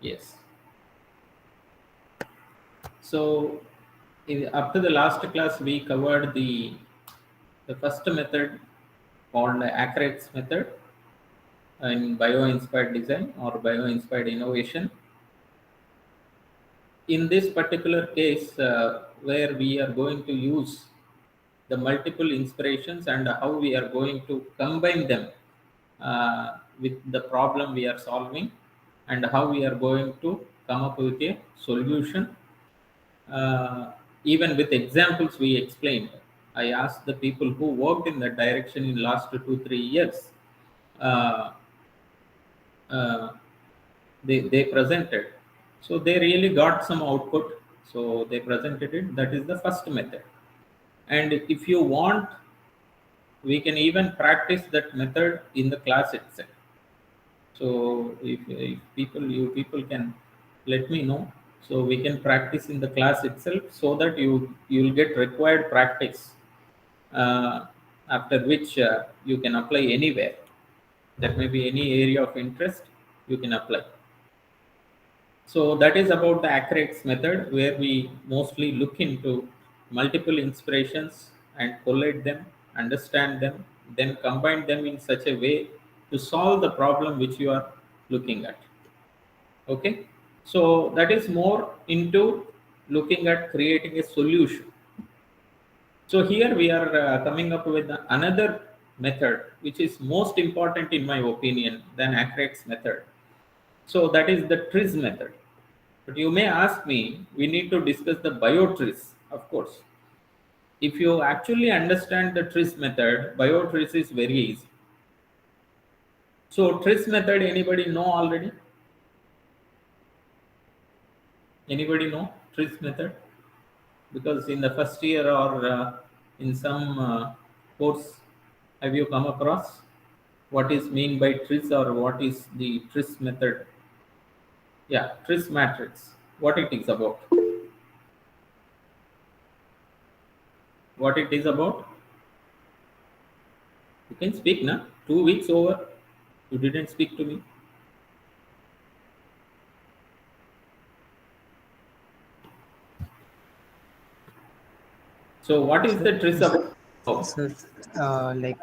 Yes. So up to the last class, we covered the first method called ACREX method in bio-inspired design or bio-inspired innovation. In this particular case, where we are going to use the multiple inspirations and how we are going to combine them with the problem we are solving, and how we are going to come up with a solution. Even with examples we explained, I asked the people who worked in that direction in last 2 3 years. Uh, uh, they presented, so they really got some output, so they presented it. That is the first method, and if you want, we can even practice that method in the class itself. So if you people can let me know, so we can practice in the class itself, so that you'll get required practice, uh, after which you can apply anywhere. That may be any area of interest, you can apply. So that is about the ACREX method, where we mostly look into multiple inspirations and collate them, understand them, then combine them in such a way to solve the problem which you are looking at. Okay, so that is more into looking at creating a solution. So here we are coming up with another method which is most important in my opinion than ACREX method. So that is the TRIZ method. But you may ask me, we need to discuss the bio-TRIZ, of course. If you actually understand the TRIZ method, bio-TRIZ is very easy. So TRIZ method, anybody know already? Anybody know TRIZ method? Because in the first year or in some course, have you come across what is mean by TRIZ, or what is the TRIZ method? Yeah, TRIZ matrix. What it is about? What it is about? You can speak now. 2 weeks over. You didn't speak to me. So what is So, the TRIZ about? Oh, so like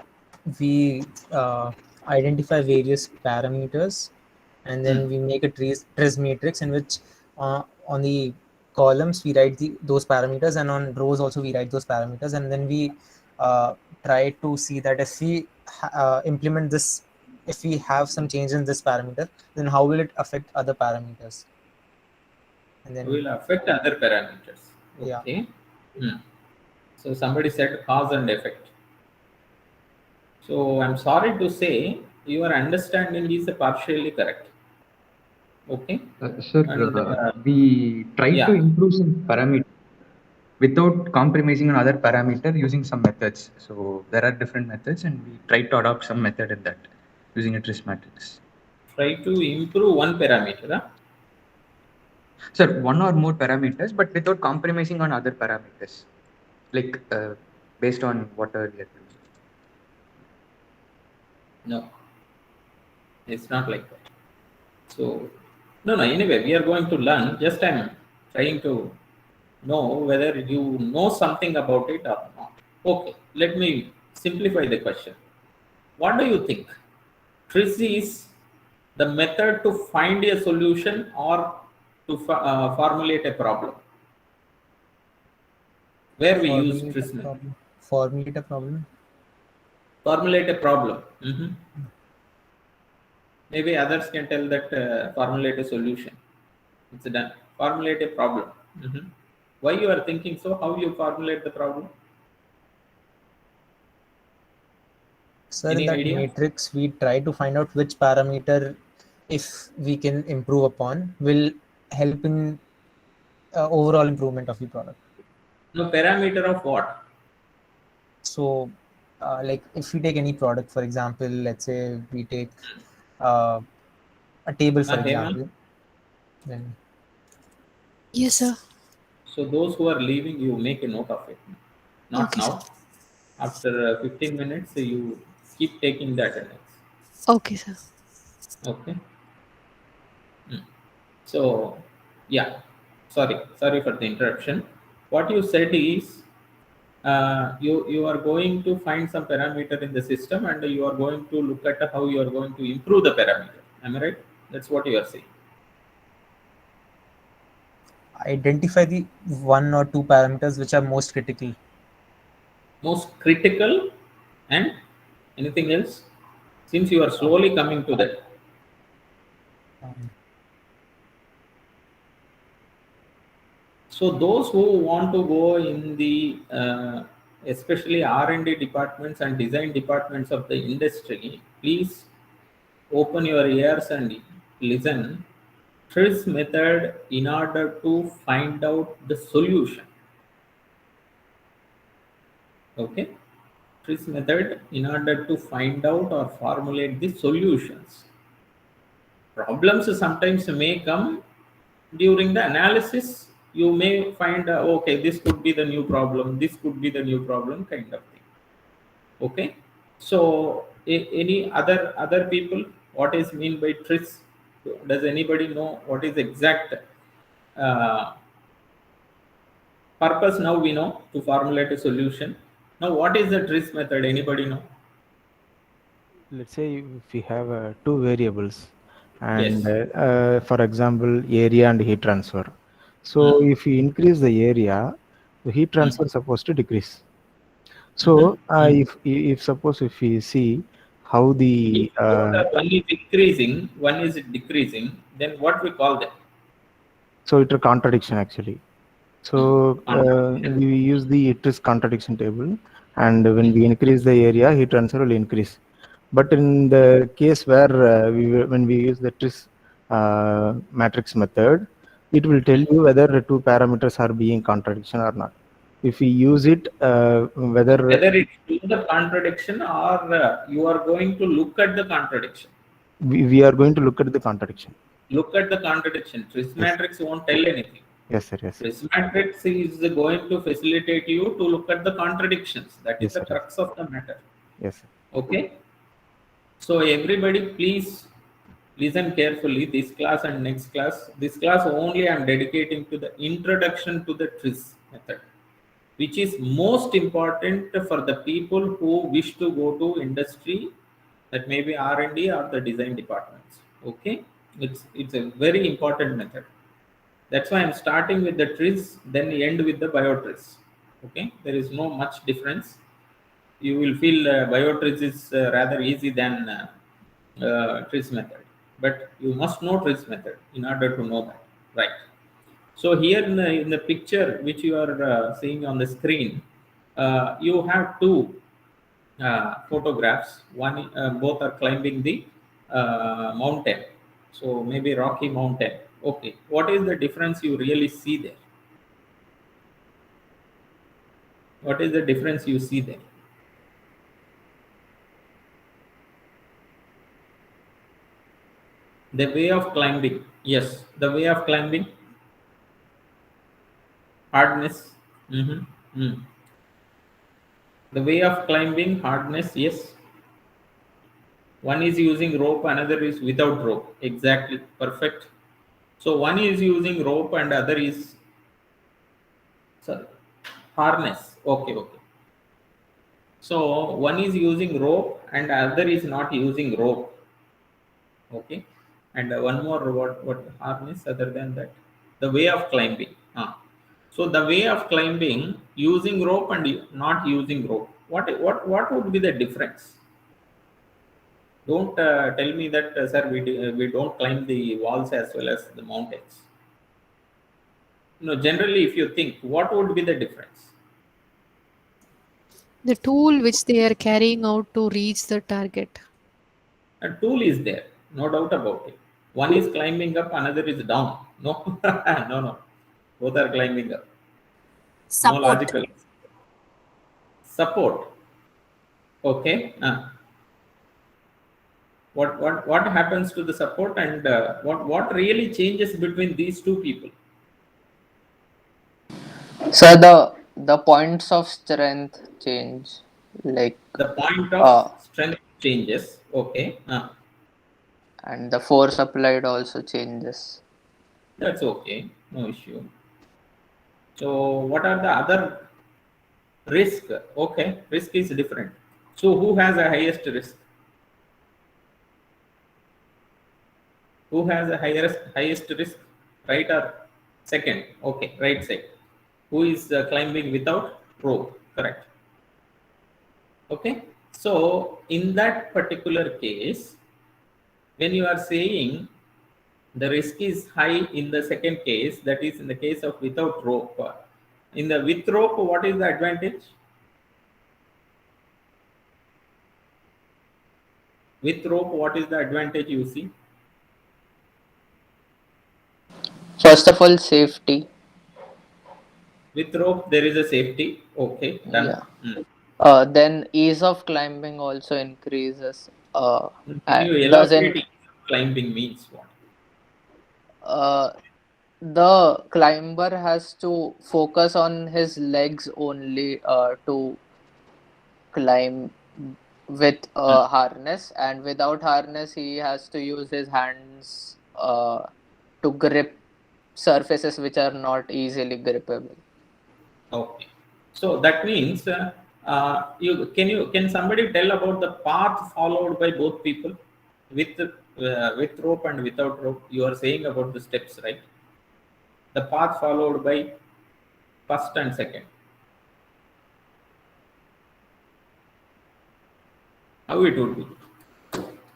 we identify various parameters, and hmm. then we make a TRIZ matrix in which on the columns we write those parameters, and on rows also we write those parameters, and then we try to see that if we implement this, if we have some change in this parameter, then how will it affect other parameters, and then Will affect other parameters. yeah. Okay. Hmm. So somebody said cause and effect. So I'm sorry to say your understanding is partially correct. Okay. Sir, And we try to yeah, improve some parameters without compromising on other parameter using some methods. So there are different methods, and we try to adopt some method in that using a TRIZ matrix. try to improve one parameter. Huh? Sir, one or more parameters, but without compromising on other parameters, like based on whatever we are using. No, it's not like that. So, no, no. Anyway, we are going to learn. Just I'm trying to know whether you know something about it or not. Okay, let me simplify the question. What do you think? TRIZ is the method to find a solution or to formulate a problem. Where we use Formulate a TRIZ method. problem. Formulate a problem. Formulate a problem. Maybe others can tell that formulate a solution. It's done. Formulate a problem. Why you are thinking so? How you formulate the problem? Sir, in Any that idea? matrix, we try to find out which parameter, if we can improve upon, will help in overall improvement of the product. No, parameter of what? So, like if we take any product, for example, let's say we take uh, a table, for Hema. example, then Yes, sir. So those who are leaving, you make a note of it. Not Okay, sir. now. After 15 minutes, you keep taking the attendance. Okay, sir. Okay. So, yeah, sorry for the interruption. What you said is you are going to find some parameter in the system and you are going to look at how you are going to improve the parameter. Am I right? That's what you are saying. Identify the one or two parameters which are most critical. Most critical and anything else? Since you are slowly coming to that. Um, So those who want to go in the especially R&D departments and design departments of the industry, please open your ears and listen. TRIZ method in order to find out the solution. Okay, TRIZ method in order to find out or formulate the solutions. Problems sometimes may come during the analysis. You may find okay, this could be the new problem, this could be the new problem, kind of thing. Okay, so any other people, what is mean by TRIZ? Does anybody know what is exact uh, purpose? Now we know to formulate a solution. Now what is the TRIZ method? Anybody know? Let's say if we have two variables, and Yes. for example, area and heat transfer. So Mm. if we increase the area, the heat Mm. transfer is supposed to decrease. Mhm. So Mm. if suppose if we see how If the both are one is increasing, one is decreasing, then what we call that? so it's a contradiction actually. So Contradiction. we use the TRIZ contradiction table, and when Mm. we increase the area, heat transfer will increase. But in the case where when we use the TRIZ matrix method, it will tell Mm. you whether the two parameters are being contradiction or not. If we use it, whether Whether it's to the contradiction or you are going to look at the contradiction. we are going to look at the contradiction. Look at the contradiction. TRIZ Yes, matrix won't tell anything. yes, sir, yes, TRIZ matrix is going to facilitate you to look at the contradictions. That is yes, the sir, yes, crux of the matter. yes, sir. Okay. So everybody, please listen carefully. This class and next class. This class only I am dedicating to the introduction to the TRIZ method, which is most important for the people who wish to go to industry, that may be R&D or the design departments. Okay, it's a very important method. That's why I'm starting with the TRIZ, then end with the BioTRIZ. Okay, there is no much difference. You will feel BioTRIZ is rather easy than TRIZ method, but you must know TRIZ method in order to know that, right? So here in the picture which you are seeing on the screen, you have two photographs. One, both are climbing the mountain. So maybe Rocky Mountain. Okay, what is the difference you really see there? What is the difference you see there? The way of climbing. Yes, the way of climbing. Hardness. Mm-hmm. The way of climbing, hardness. Yes. One is using rope, another is without rope. Exactly. Perfect. So one is using rope and other is, sorry, harness. Okay, okay. So one is using rope and other is not using rope. Okay. And one more, what harness other than that? The way of climbing. So the way of climbing using rope and not using rope. What would be the difference? Don't tell me that, sir, we don't climb the walls as well as the mountains. No, generally, if you think, what would be the difference? The tool which they are carrying out to reach the target. A tool is there, no doubt about it. One is climbing up, another is down. No, no, no. Both are climbing up. No Support. logical support. Okay. What happens to the support and what really changes between these two people? So the points of strength change, like The point of uh, strength changes. Okay. and the force applied also changes. That's okay, no issue. So what are the other risk? Okay, risk is different. So who has the highest risk? Who has the highest risk? Right or second? Okay, right side. Who is climbing without rope? Correct. Okay. So in that particular case, when you are saying the risk is high in the second case, that is in the case of without rope. In the with rope, what is the advantage? With rope, what is the advantage you see? First of all, safety. With rope, there is a safety. Okay, done. Yeah. Then ease of climbing also increases. Can you Doesn't elaborate climbing means what? uh, the climber has to focus on his legs only to climb with Hmm. a harness, and without harness he has to use his hands to grip surfaces which are not easily grippable. Okay. So that means can somebody tell about the path followed by both people with rope and without rope? You are saying about the steps, right? The path followed by first and second. How it would be?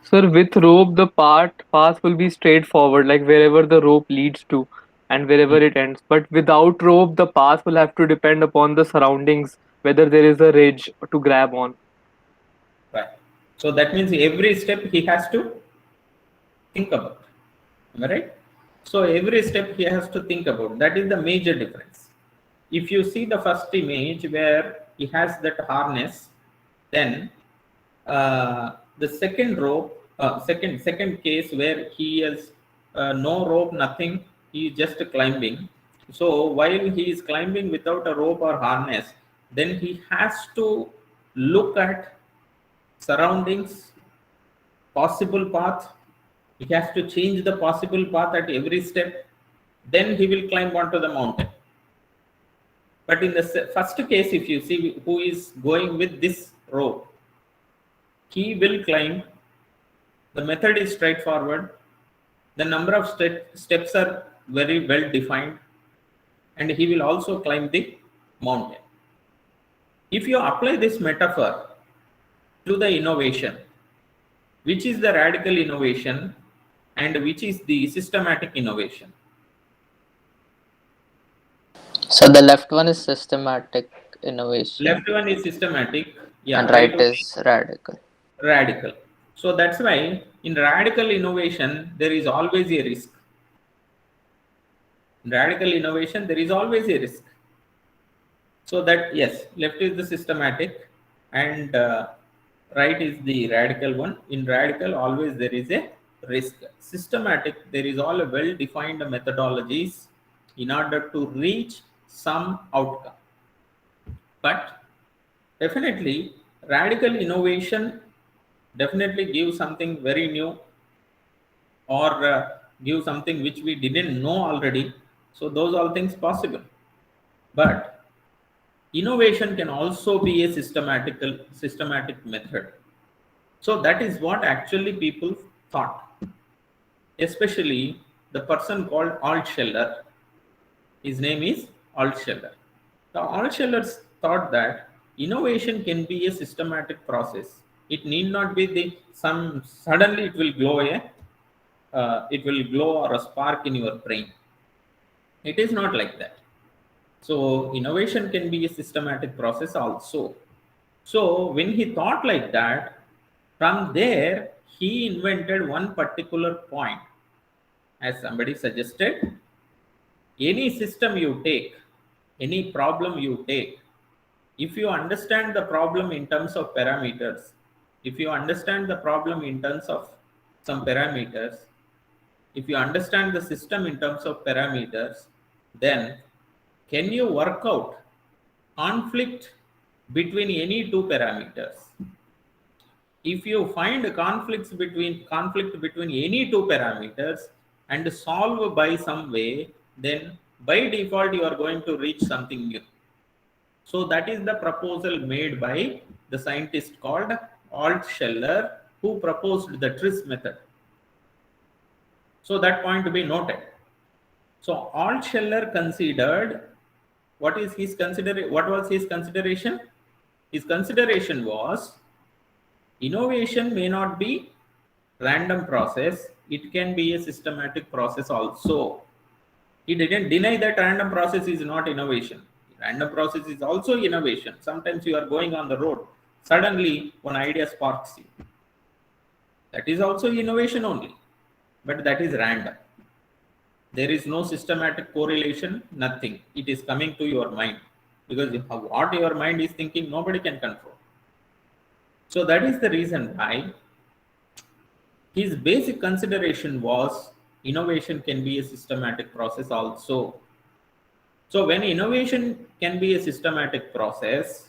Sir, with rope, the path will be straightforward, like wherever the rope leads to and wherever Hmm. it ends. But without rope, the path will have to depend upon the surroundings, whether there is a ridge to grab on. Right. So that means every step he has to think about. Am I right? So every step he has to think about. That is the major difference. If you see the first image where he has that harness, then the second rope, second case where he has no rope, nothing, he is just climbing. So while he is climbing without a rope or harness, then he has to look at surroundings, possible path. He has to change the possible path at every step. Then he will climb onto the mountain. But in the first case, if you see who is going with this rope, he will climb. The method is straightforward. The number of steps are very well defined, and he will also climb the mountain. If you apply this metaphor to the innovation, which is the radical innovation and which is the systematic innovation? So the left one is systematic innovation Left one is systematic, yeah, and right right one is radical. is radical. So that's why in radical innovation there is always a risk. In radical innovation there is always a risk. So that yes, left is the systematic and right is the radical one. In radical always there is a risk. Systematic, there is all a well defined methodologies in order to reach some outcome. But definitely radical innovation definitely gives something very new or give something which we didn't know already. So those all things possible. But innovation can also be a systematic method. So that is what actually people thought, especially the person called Altscheller. His name is Altscheller. The Altschellers thought that innovation can be a systematic process. It need not be the some suddenly it will glow or a spark in your brain. It is not like that. So innovation can be a systematic process also. So when he thought like that, from there he invented one particular point. As somebody suggested, any system you take, any problem you take, if you understand the problem in terms of parameters, if you understand the problem in terms of some parameters, if you understand the system in terms of parameters, then can you work out conflict between any two parameters? If you find conflict between any two parameters, and solve by some way, then by default you are going to reach something new. So that is the proposal made by the scientist called Altscheller, who proposed the TRIZ method. So that point to be noted. So Altscheller considered, what was his consideration? His consideration was innovation may not be random process, it can be a systematic process also. He didn't deny that random process is not innovation. Random process is also innovation. Sometimes you are going on the road, suddenly one idea sparks you. That is also innovation only, but that is random. There is no systematic correlation, nothing. It is coming to your mind, because what your mind is thinking, nobody can control. So that is the reason why his basic consideration was innovation can be a systematic process also. So when innovation can be a systematic process,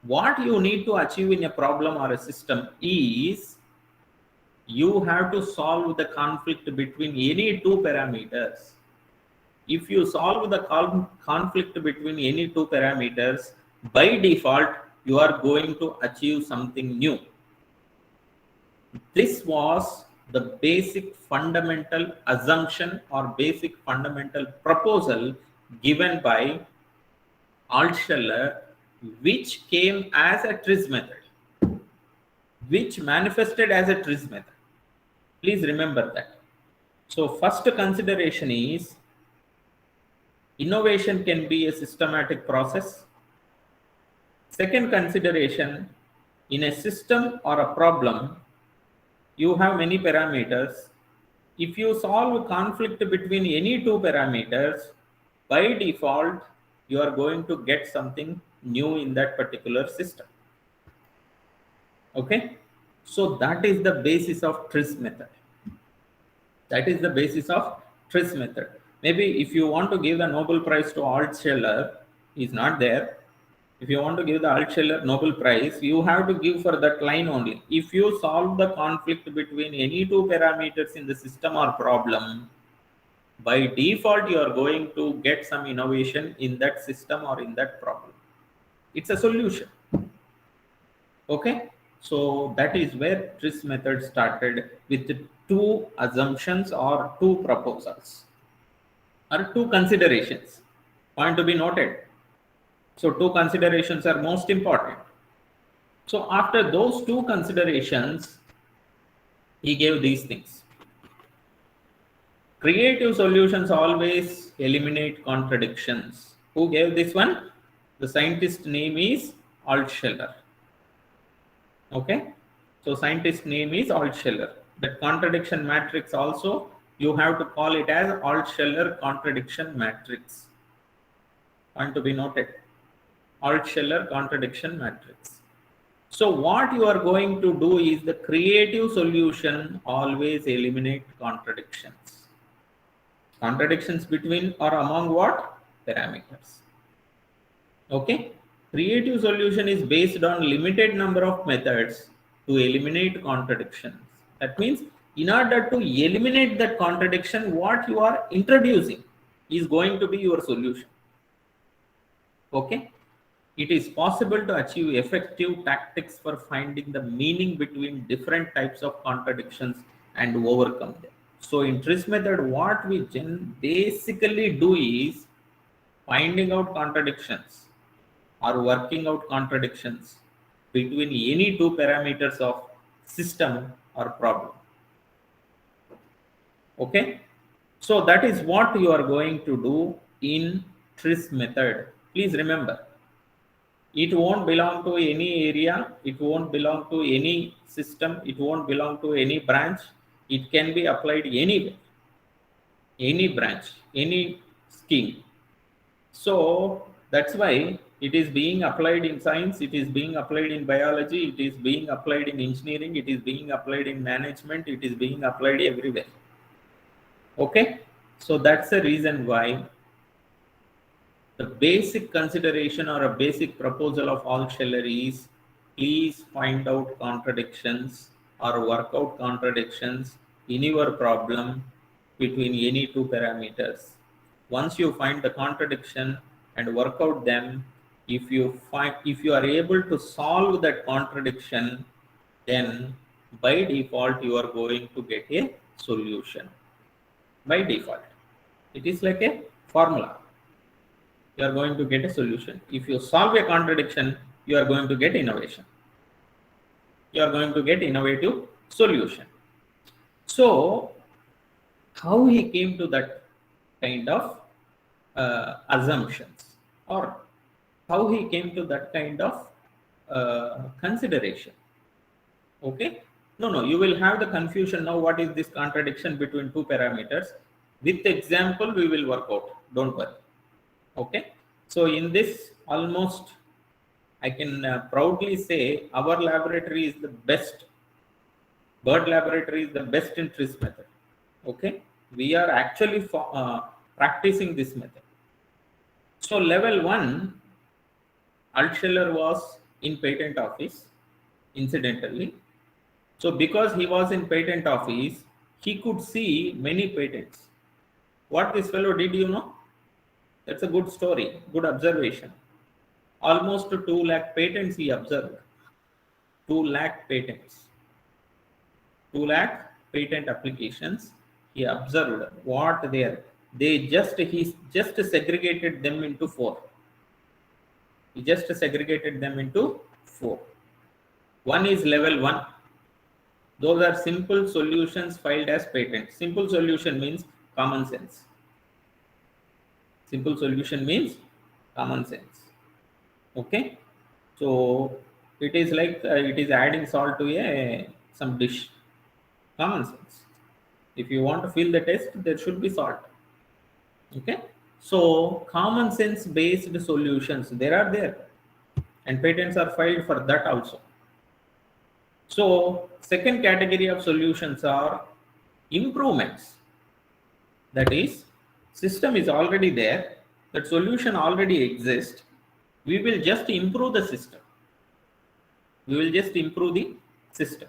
what you need to achieve in a problem or a system is you have to solve the conflict between any two parameters. If you solve the conflict between any two parameters, by default, you are going to achieve something new. This was the basic fundamental assumption or basic fundamental proposal given by Altscheller, which came as a TRIZ method, which manifested as a TRIZ method. Please remember that. So first consideration is innovation can be a systematic process. Second consideration, in a system or a problem, you have many parameters. If you solve conflict between any two parameters, by default, you are going to get something new in that particular system. Okay, so that is the basis of TRIZ method. That is the basis of TRIZ method. Maybe if you want to give the Nobel Prize to Altscheller, he's not there. If you want to give the Altscheller Nobel Prize, you have to give for that line only. If you solve the conflict between any two parameters in the system or problem, by default, you are going to get some innovation in that system or in that problem. It's a solution. Okay, so that is where TRIZ method started, with two assumptions or two proposals or two considerations. Point to be noted. So two considerations are most important. So after those two considerations, he gave these things. Creative solutions always eliminate contradictions. Who gave this one? The scientist name is Altscheller. Okay, so scientist name is Altscheller. That contradiction matrix also, you have to call it as Altscheller contradiction matrix. Point to be noted. Altscheller contradiction matrix. So what you are going to do is the creative solution always eliminate contradictions. Contradictions between or among what? Parameters. Okay. Creative solution is based on limited number of methods to eliminate contradictions. That means in order to eliminate that contradiction, what you are introducing is going to be your solution. Okay. It is possible to achieve effective tactics for finding the meaning between different types of contradictions and overcome them. So in TRIZ method, what we basically do is finding out contradictions or working out contradictions between any two parameters of system or problem. Okay, so that is what you are going to do in TRIZ method. Please remember, it won't belong to any area, it won't belong to any system, it won't belong to any branch. It can be applied anywhere, any branch, any scheme. So that's why it is being applied in science, it is being applied in biology, it is being applied in engineering, it is being applied in management, it is being applied everywhere. Okay, so that's the reason why the basic consideration or a basic proposal of Altscheller is, please find out contradictions or work out contradictions in your problem between any two parameters. Once you find the contradiction and work out them, if you are able to solve that contradiction, then by default you are going to get a solution. By default, it is like a formula. You are going to get a solution. If you solve a contradiction, you are going to get innovation. You are going to get innovative solution. So how he came to that kind of assumptions, or how he came to that kind of consideration? Okay, no, you will have the confusion now. What is this contradiction between two parameters? With example we will work out, don't worry. Okay, so in this, almost I can proudly say our laboratory is the best, bird laboratory is the best in TRIZ method. Okay, we are actually practicing this method. So level 1, Altscheller was in patent office, incidentally. So because he was in patent office, he could see many patents. What this fellow did, you know? That's a good story, good observation. Almost 2 lakh patents he observed. 2 lakh patents. 2 lakh patent applications he observed. What there? He just segregated them into 4. He just segregated them into 4. One is level 1. Those are simple solutions filed as patents. Simple solution means common sense. Simple solution means common sense. Okay, so it is like it is adding salt to some dish. Common sense. If you want to fill the test, there should be salt. Okay, so common sense based solutions there, and patents are filed for that also. So second category of solutions are improvements. That is, system is already there, that solution already exists. We will just improve the system. We will just improve the system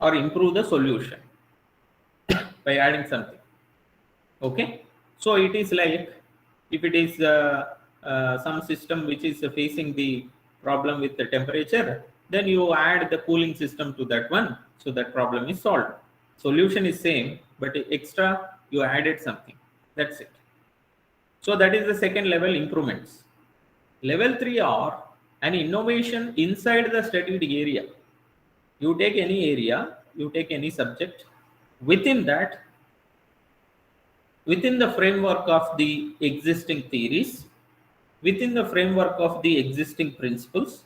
or improve the solution by adding something. Okay, so it is like, if it is some system which is facing the problem with the temperature, then you add the cooling system to that one, so that problem is solved. Solution is same, but extra you added something. That's it. So that is the second level, improvements. Level 3 are an innovation inside the studied area. You take any area, you take any subject, within that, within the framework of the existing theories, within the framework of the existing principles,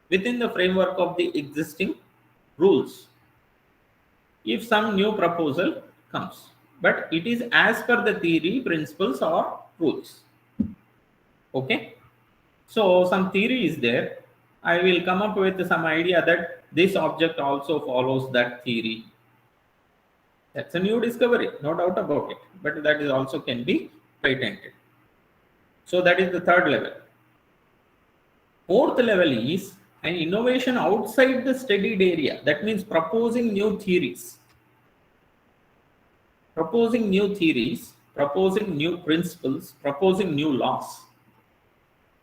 within the framework of the existing rules, if some new proposal comes, but it is as per the theory, principles or rules. Okay, so some theory is there, I will come up with some idea that this object also follows that theory. That's a new discovery, no doubt about it, but that is also can be patented. So that is the third level. Fourth level is an innovation outside the studied area. That means proposing new theories. Proposing new theories, proposing new principles, proposing new laws.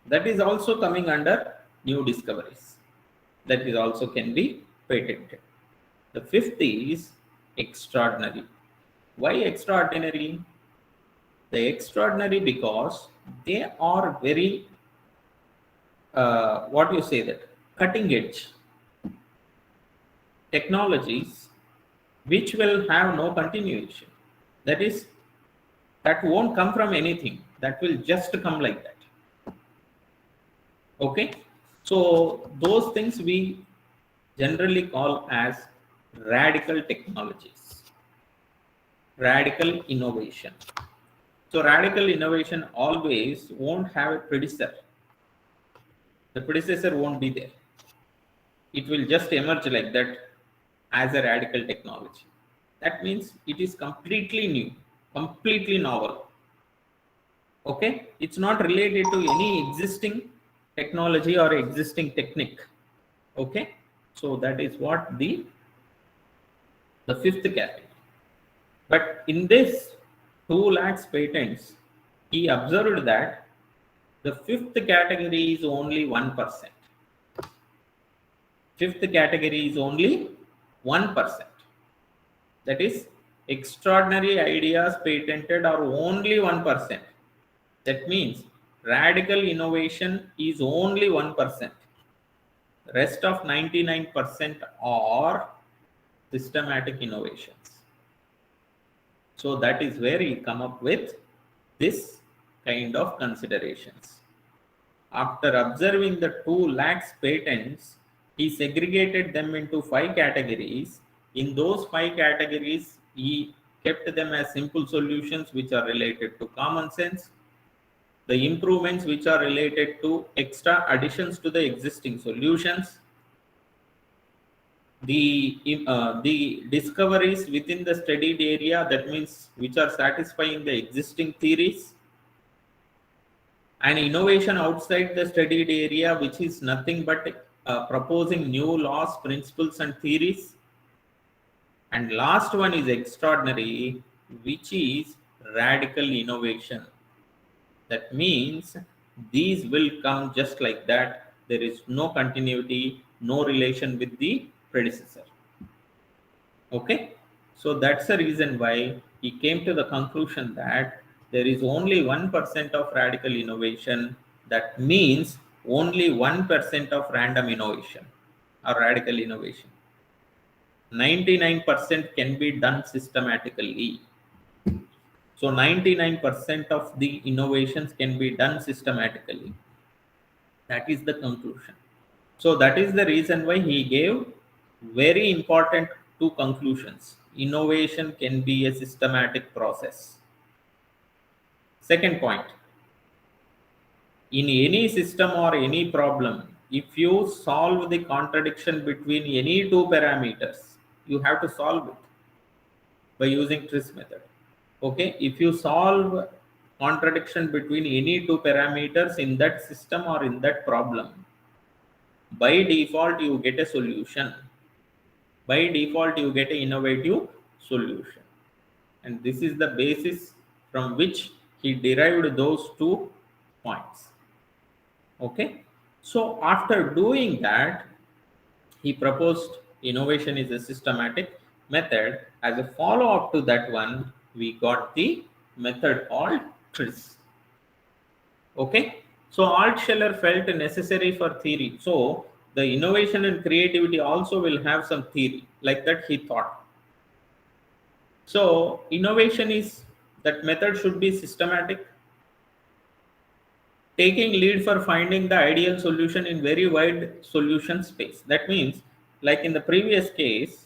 That is also coming under new discoveries. That is also can be patented. The fifth is extraordinary. Why extraordinary? The extraordinary because they are very what you say, that cutting edge technologies which will have no continuation. That is, that won't come from anything, that will just come like that. Okay, so those things we generally call as radical technologies, radical innovation. So radical innovation always won't have a predecessor. The predecessor won't be there. It will just emerge like that as a radical technology. That means it is completely new, completely novel. Okay, it's not related to any existing technology or existing technique. Okay, so that is what the fifth category. But in this 2 lakhs patents, he observed that the fifth category is only 1%. Fifth category is only 1%. That is, extraordinary ideas patented are only 1%. That means radical innovation is only 1%. Rest of 99% are systematic innovations. So that is where he come up with this kind of considerations. After observing the 2 lakhs patents, he segregated them into 5 categories. In those 5 categories, he kept them as simple solutions which are related to common sense, the improvements which are related to extra additions to the existing solutions, the discoveries within the studied area, that means which are satisfying the existing theories, and innovation outside the studied area, which is nothing but proposing new laws, principles, and theories. And last one is extraordinary, which is radical innovation. That means these will come just like that. There is no continuity, no relation with the predecessor. Okay, so that's the reason why he came to the conclusion that there is only 1% of radical innovation. That means only 1% of random innovation or radical innovation. 99% can be done systematically. So 99% of the innovations can be done systematically. That is the conclusion. So that is the reason why he gave very important 2 conclusions. Innovation can be a systematic process. Second point, in any system or any problem, if you solve the contradiction between any 2 parameters, you have to solve it by using TRIZ method. Okay, if you solve contradiction between any 2 parameters in that system or in that problem, by default you get a solution. By default you get an innovative solution, and this is the basis from which he derived those 2 points. Okay, so after doing that, he proposed innovation is a systematic method. As a follow-up to that one, we got the method called TRIZ. Okay, so Altscheller felt necessary for theory. So the innovation and creativity also will have some theory, like that he thought. So innovation is, that method should be systematic, taking lead for finding the ideal solution in very wide solution space. That means, like in the previous case,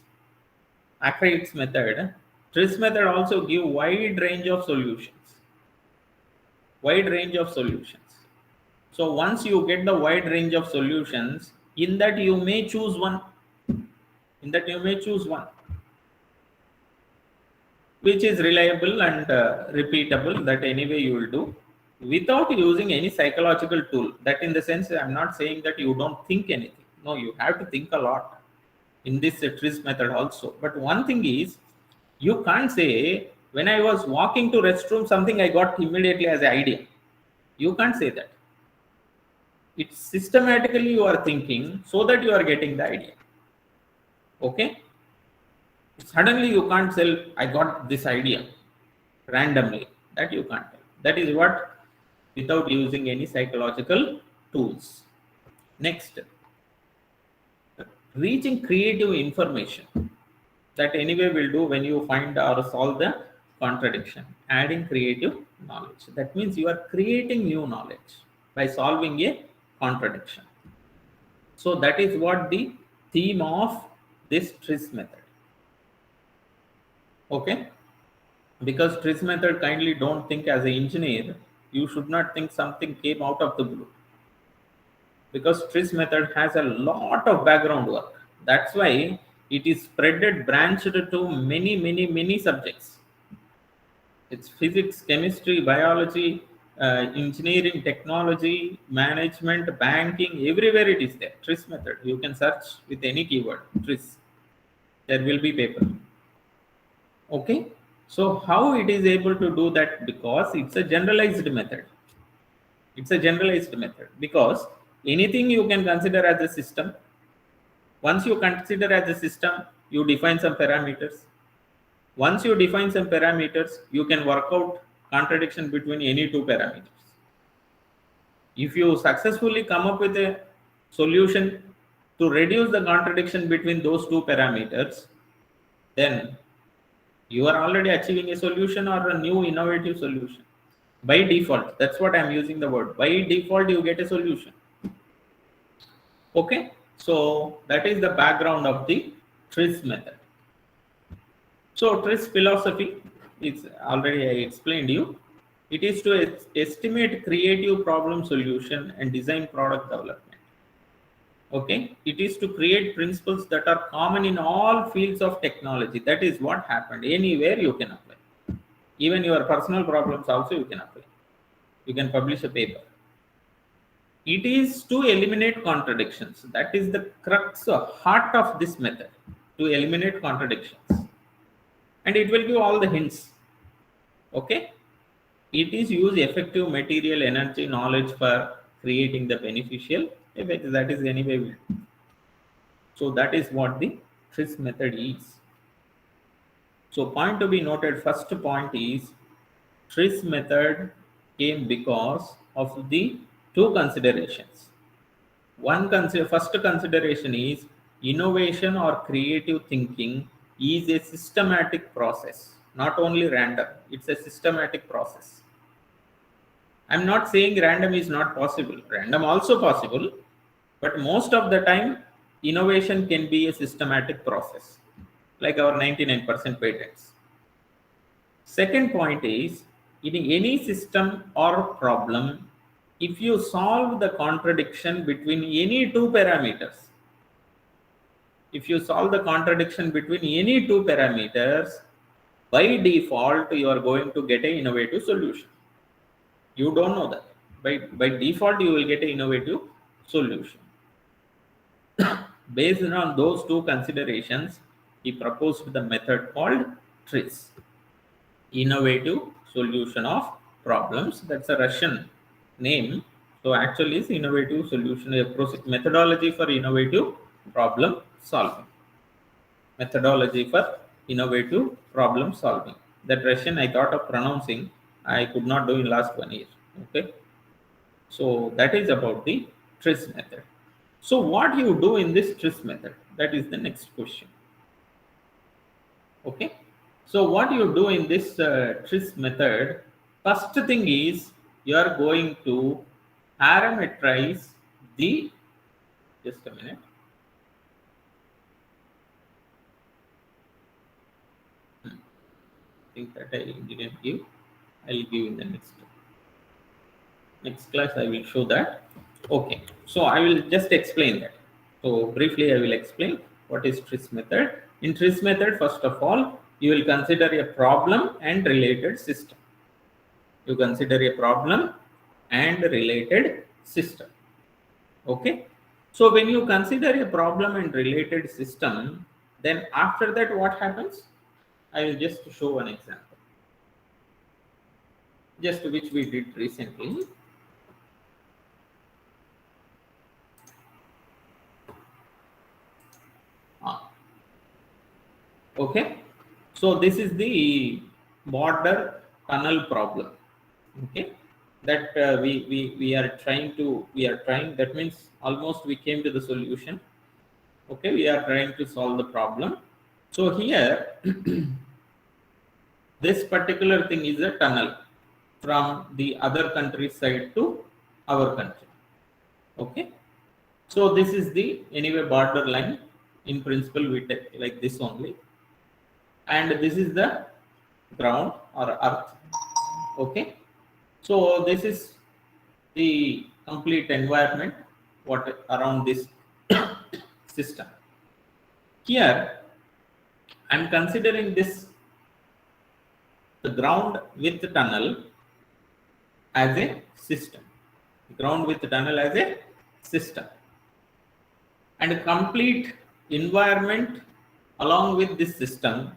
Acrylics method, TRIZ method also give wide range of solutions. Wide range of solutions. So once you get the wide range of solutions, in that you may choose one. In that you may choose one, which is reliable and repeatable, that anyway you will do without using any psychological tool. That in the sense, I'm not saying that you don't think anything. No, you have to think a lot in this TRIZ method also. But one thing is, you can't say, when I was walking to restroom, something I got immediately as an idea. You can't say that. It's systematically you are thinking so that you are getting the idea. Okay? Suddenly you can't tell, I got this idea randomly. That you can't tell. That is what, without using any psychological tools. Next, reaching creative information. That anyway will do when you find or solve the contradiction. Adding creative knowledge. That means you are creating new knowledge by solving a contradiction. So that is what the theme of this TRIZ method. Okay, because TRIZ method, kindly don't think as an engineer, you should not think something came out of the blue, because TRIZ method has a lot of background work. That's why it is spreaded, branched to many subjects. It's physics, chemistry, biology, engineering, technology, management, banking, everywhere it is there. TRIZ method, you can search with any keyword TRIZ, there will be paper. Okay, So how it is able to do that? Because it's a generalized method. It's a generalized method because anything you can consider as a system. Once you consider as a system, you define some parameters. Once you define some parameters, you can work out contradiction between any two parameters. If you successfully come up with a solution to reduce the contradiction between those two parameters, then you are already achieving a solution or a new innovative solution. By default, that's what I'm using the word. By default, you get a solution. Okay, so that is the background of the TRIZ method. So TRIZ philosophy is already I explained you. It is to estimate creative problem solution and design product development. Okay, it is to create principles that are common in all fields of technology. That is what happened. Anywhere you can apply. Even your personal problems also you can apply. You can publish a paper. It is to eliminate contradictions. That is the crux or heart of this method, to eliminate contradictions. And it will give all the hints. Okay, it is use effective material, energy, knowledge for creating the beneficial effects. That is anyway. So that is what the TRIZ method is. So point to be noted, first point is TRIZ method came because of the two considerations. First consideration is innovation or creative thinking is a systematic process, not only random. It's a systematic process. I'm not saying random is not possible. Random also possible, but most of the time, innovation can be a systematic process, like our 99% patents. Second point is, in any system or problem, if you solve the contradiction between any two parameters, by default, you are going to get an innovative solution. You don't know that. By default, you will get an innovative solution. Based on those two considerations, he proposed the method called TRIZ, innovative solution of problems. That's a Russian name. So actually, it's innovative solution, a methodology for innovative problem solving. Methodology for innovative problem solving. That Russian I thought of pronouncing, I could not do in last 1 year. Okay, so that is about the TRIZ method. So what you do in this TRIZ method? That is the next question. Okay, so what you do in this TRIZ method? First thing is you are going to parameterize the. Just a minute. I think that I didn't give. I'll give in the next class. I will show that. Okay, so I will just explain that. So briefly, I will explain what is TRIZ method. In TRIZ method, first of all, you will consider a problem and related system. You consider a problem and related system. Okay, so when you consider a problem and related system, then after that, what happens? I will just show one example, just which we did recently. Okay, so this is the border tunnel problem. Okay, that we are trying. That means almost we came to the solution. Okay, we are trying to solve the problem. So here, this particular thing is a tunnel from the other country's side to our country. Okay, so this is the anyway border line. In principle, we take like this only, and this is the ground or earth. Okay, so this is the complete environment what around this system. Here I'm considering this, the ground with the tunnel as a system, ground with the tunnel as a system, and a complete environment along with this system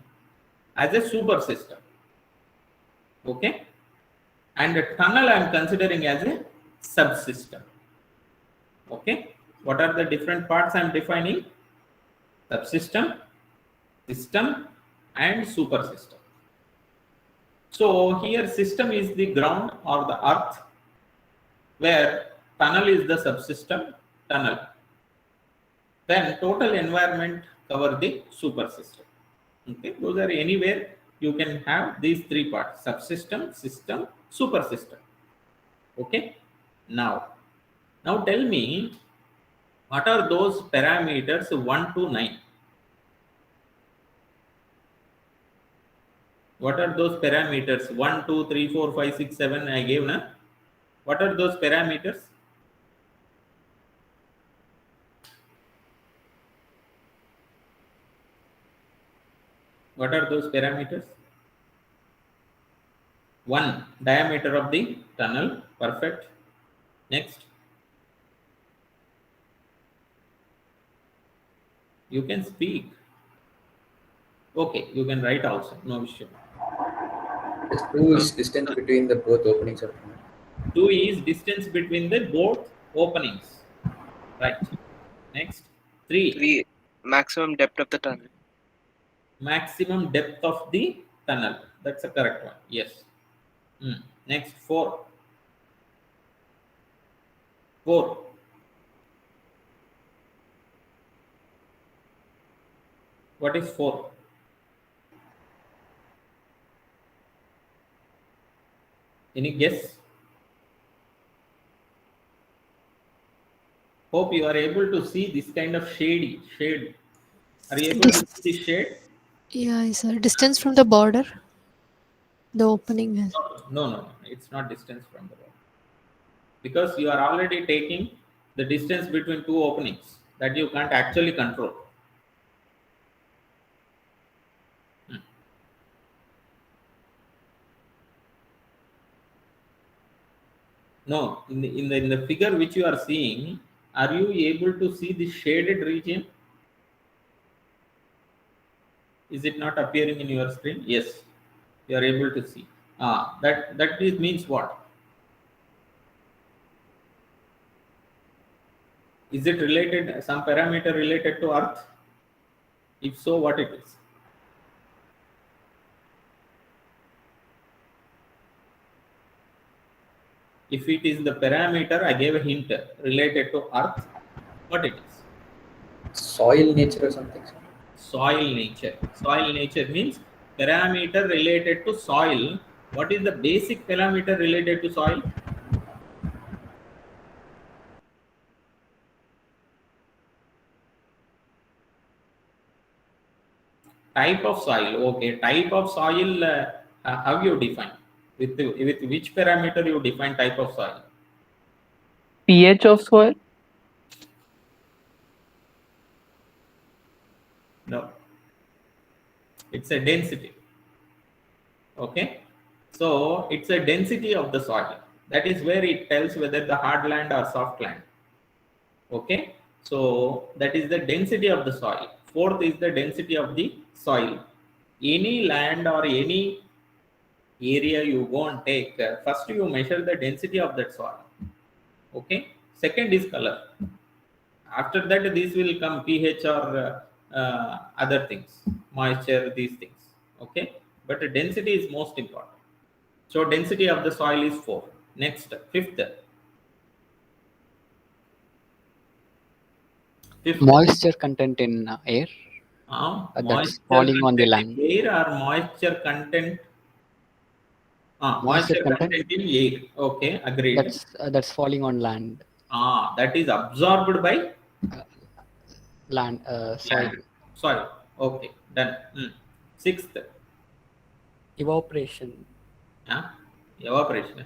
as a super system. Okay, and a tunnel I am considering as a subsystem. Okay, what are the different parts I am defining? Subsystem, system, and super system. So here system is the ground or the earth, where tunnel is the subsystem tunnel. Then total environment cover the super system. Okay, those are anywhere you can have these three parts: subsystem, system, super system. Okay, now tell me, what are those parameters 1 to 9? What are those parameters 1, 2, 3, 4, 5, 6, 7? I gave na. What are those parameters? What are those parameters? 1, diameter of the tunnel. Perfect. Next, you can speak. Okay, you can write also, no issue. It's 2 is distance between the both openings of tunnel. 2 is distance between the both openings. Right. Next, 3, 3. Maximum depth of the tunnel. maximum depth of the tunnel. That's a correct one. Yes. Next, 4. 4. What is 4? Any guess? Hope you are able to see this kind of shade. Are you able to see this shade? Yeah, sir. Distance from the border, the opening is. No. It's not distance from the wall. Because you are already taking the distance between two openings that you can't actually control. No, in the figure which you are seeing, are you able to see the shaded region? Is it not appearing in your screen? Yes, you are able to see. That means what? Is it related, some parameter related to Earth? If so, what it is? If it is the parameter, I gave a hint related to Earth, what it is? Soil nature or something. Soil nature. Soil nature means parameter related to soil. What is the basic parameter related to soil? Type of soil. Okay, type of soil. How you define? With which parameter you define type of soil? pH of soil. No. It's a density. Okay. So it's a density of the soil. That is where it tells whether the hard land or soft land. Okay. So that is the density of the soil. Fourth is the density of the soil. Any land or any area you go and take, first you measure the density of that soil. Okay. Second is color. After that, this will come pH or other things, moisture, these things. Okay. But the density is most important. So density of the soil is 4. Next, fifth. Moisture content in air that's Moisture falling on the content land. in air or moisture content? Moisture content in air. Okay, agreed. That's falling on land. That is absorbed by Land, soil. land. Soil. Okay, done. Sixth. Evaporation. Evaporation.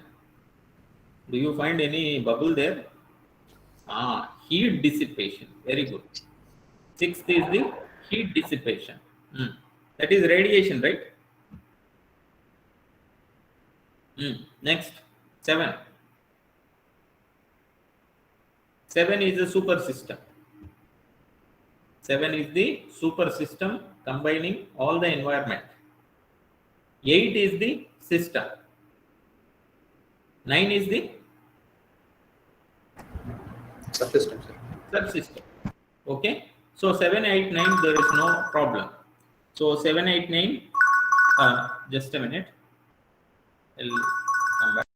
Do you find any bubble there? Heat dissipation. Very good. Sixth is the heat dissipation. That is radiation, right? Next, 7. 7 is the super system. 7 is the super system combining all the environment. 8 is the system. 9 is the Subsystem, sir. subsystem. Okay, so 7, 8, 9, there is no problem. So 7, 8, 9, just a minute, I'll come back.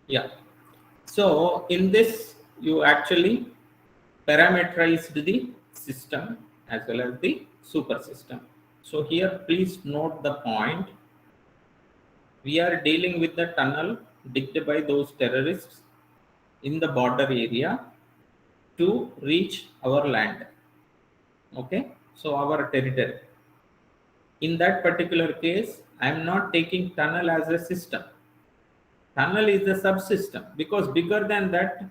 Yeah. So in this, you actually parameterized the system as well as the super system. So here, please note the point. We are dealing with the tunnel digged by those terrorists in the border area to reach our land. Okay, so our territory. In that particular case, I am not taking tunnel as a system. Tunnel is the subsystem because bigger than that,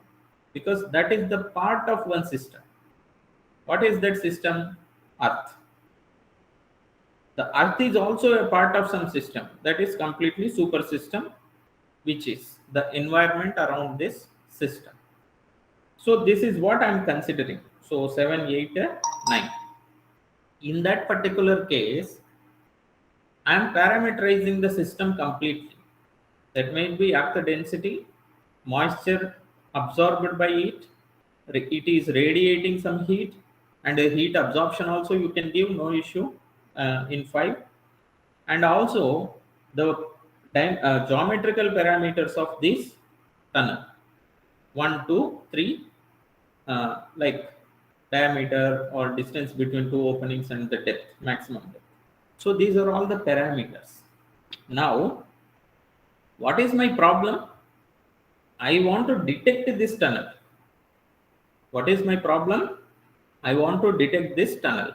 because that is the part of one system. What is that system? Earth. The earth is also a part of some system that is completely super system, which is the environment around this system. So this is what I'm considering. So 7, 8, 9. In that particular case, I'm parameterizing the system completely. That may be earth density, moisture absorbed by it, it is radiating some heat, and a heat absorption also you can give, no issue in 5. And also the geometrical parameters of this tunnel 1, 2, 3, like diameter or distance between two openings and the depth, maximum depth. So these are all the parameters. Now, what is my problem? I want to detect this tunnel. What is my problem? I want to detect this tunnel.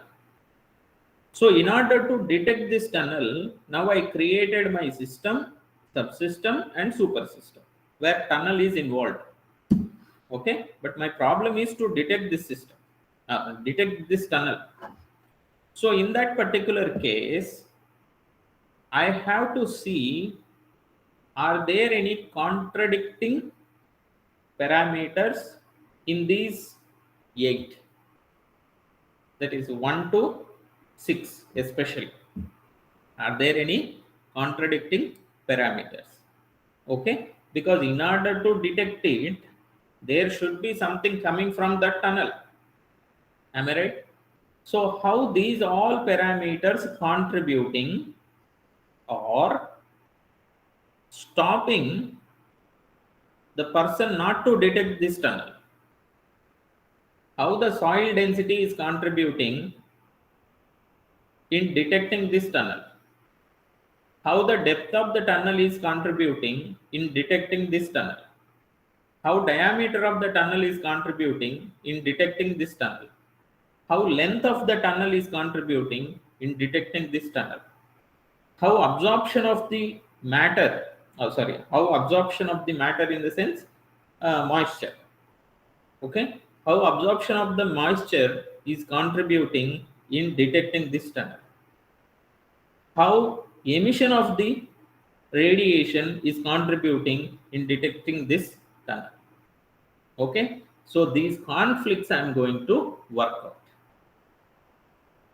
So in order to detect this tunnel, now I created my system, subsystem and super system where tunnel is involved. Okay, but my problem is to detect this system, detect this tunnel. So in that particular case, I have to see, are there any contradicting parameters in these 8? That is 1 to 6 especially. Are there any contradicting parameters? Okay, because in order to detect it, there should be something coming from that tunnel. Am I right? So how these all parameters contributing or stopping the person not to detect this tunnel? How the soil density is contributing in detecting this tunnel? How the depth of the tunnel is contributing in detecting this tunnel? How diameter of the tunnel is contributing in detecting this tunnel? How length of the tunnel is contributing in detecting this tunnel? How absorption of the matter, how absorption of the matter in the sense moisture. Okay, how absorption of the moisture is contributing in detecting this tunnel? How emission of the radiation is contributing in detecting this tunnel? Okay, so these conflicts I am going to work out.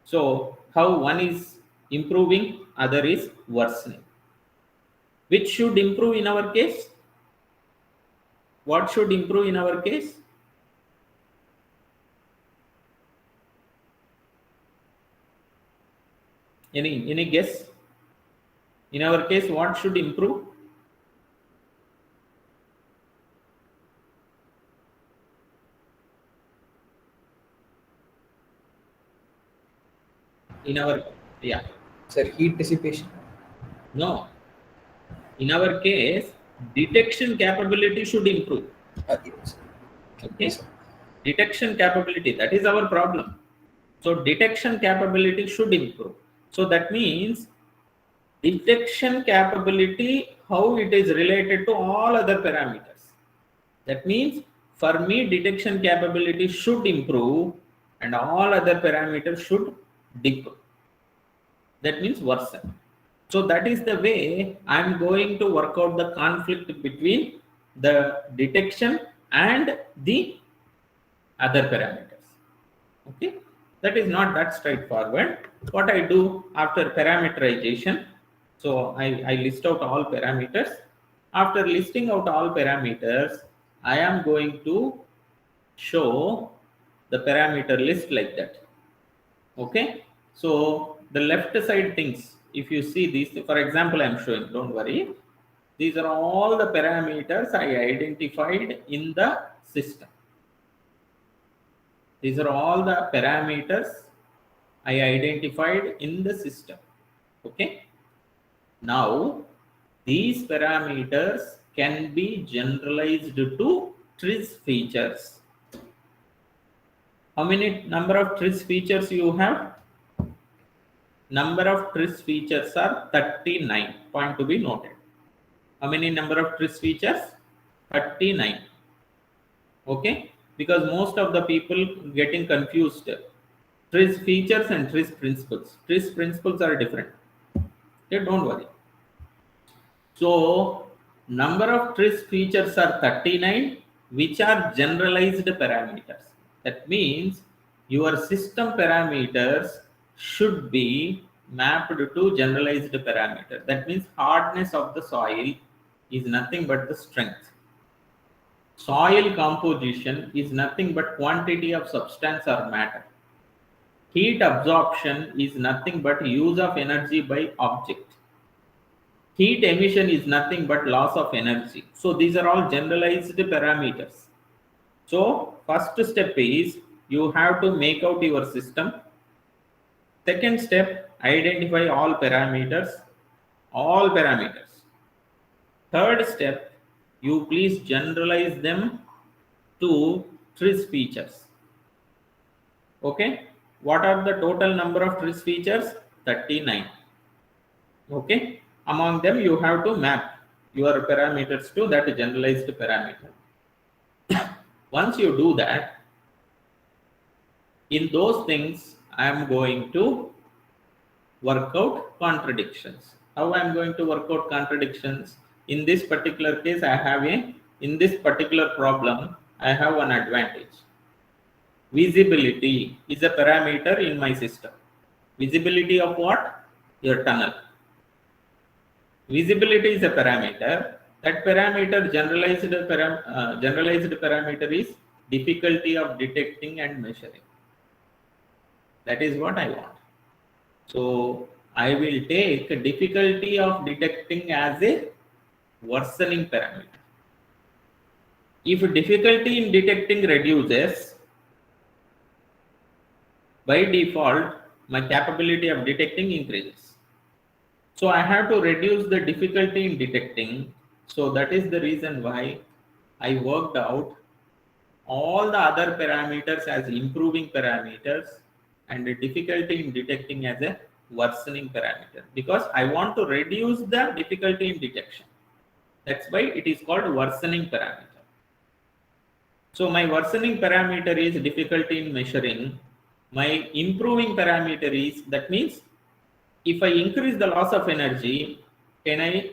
So how one is improving, other is worsening. Which should improve in our case? What should improve in our case? Any guess? In our case, what should improve? In our, yeah, Sir, heat dissipation. no. In our case, detection capability should improve. Yes. Okay. Yes, sir. Detection capability, that is our problem. So detection capability should improve. So that means detection capability, how it is related to all other parameters. That means for me, detection capability should improve and all other parameters should dip. That means worsen. So that is the way I'm going to work out the conflict between the detection and the other parameters. Okay, that is not that straightforward. What I do after parameterization, so I list out all parameters. After listing out all parameters, I am going to show the parameter list like that. Okay, so the left side things, if you see these, for example, I'm showing, don't worry, these are all the parameters I identified in the system. These are all the parameters I identified in the system. Okay, now these parameters can be generalized to TRIZ features. How many number of TRIZ features you have? Number of TRIZ features are 39. Point to be noted. How many number of TRIZ features? 39. Okay, because most of the people getting confused. TRIZ features and TRIZ principles. TRIZ principles are different. Okay, don't worry. So number of TRIZ features are 39, which are generalized parameters. That means your system parameters should be mapped to generalized parameter. That means hardness of the soil is nothing but the strength. Soil composition is nothing but quantity of substance or matter. Heat absorption is nothing but use of energy by object. Heat emission is nothing but loss of energy. So these are all generalized parameters. So first step is you have to make out your system. Second step, identify all parameters. All parameters. Third step, you please generalize them to TRIZ features. Okay, what are the total number of TRIZ features? 39. Okay, among them you have to map your parameters to that generalized parameter. Once you do that, in those things I am going to work out contradictions. How I am going to work out contradictions? In this particular case, in this particular problem, I have one advantage. Visibility is a parameter in my system. Visibility of what? Your tunnel. Visibility is a parameter. That parameter, generalized parameter is difficulty of detecting and measuring. That is what I want. So I will take difficulty of detecting as a worsening parameter. If difficulty in detecting reduces, by default, my capability of detecting increases. So I have to reduce the difficulty in detecting. So that is the reason why I worked out all the other parameters as improving parameters and the difficulty in detecting as a worsening parameter, because I want to reduce the difficulty in detection. That's why it is called worsening parameter. So my worsening parameter is difficulty in measuring. My improving parameter is, that means if I increase the loss of energy, can I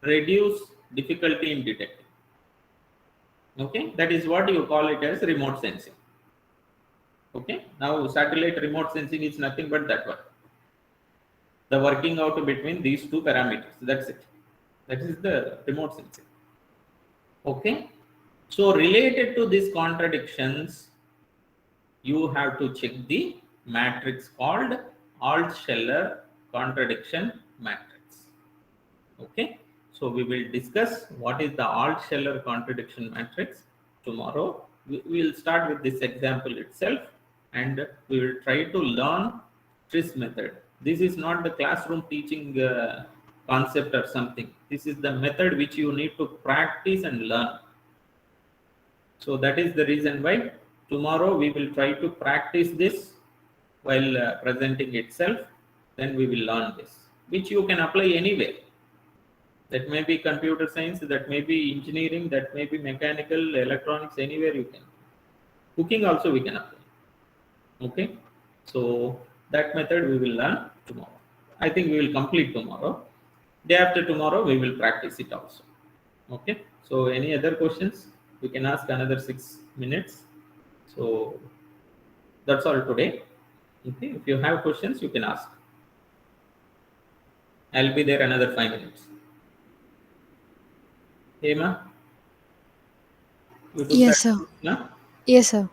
reduce difficulty in detecting? Okay, that is what you call it as remote sensing. Okay, now satellite remote sensing is nothing but that one. The working out between these two parameters. That's it. That is the remote sensing. Okay, so related to these contradictions, you have to check the matrix called Altsheler contradiction matrix. Okay, so we will discuss what is the Altsheler contradiction matrix tomorrow. We will start with this example itself and we will try to learn TRIZ method. This is not the classroom teaching concept or something. This is the method which you need to practice and learn. So that is the reason why tomorrow we will try to practice this while presenting itself. Then we will learn this, which you can apply anywhere. That may be computer science, that may be engineering, that may be mechanical, electronics, anywhere you can. Cooking also we can apply. Okay, so that method we will learn tomorrow. I think we will complete tomorrow. Day after tomorrow we will practice it also. Okay, so any other questions? We can ask another 6 minutes. So that's all today. Okay, if you have questions, you can ask. I'll be there another 5 minutes. Hema, you took Yes, that? sir. No? Yes, sir.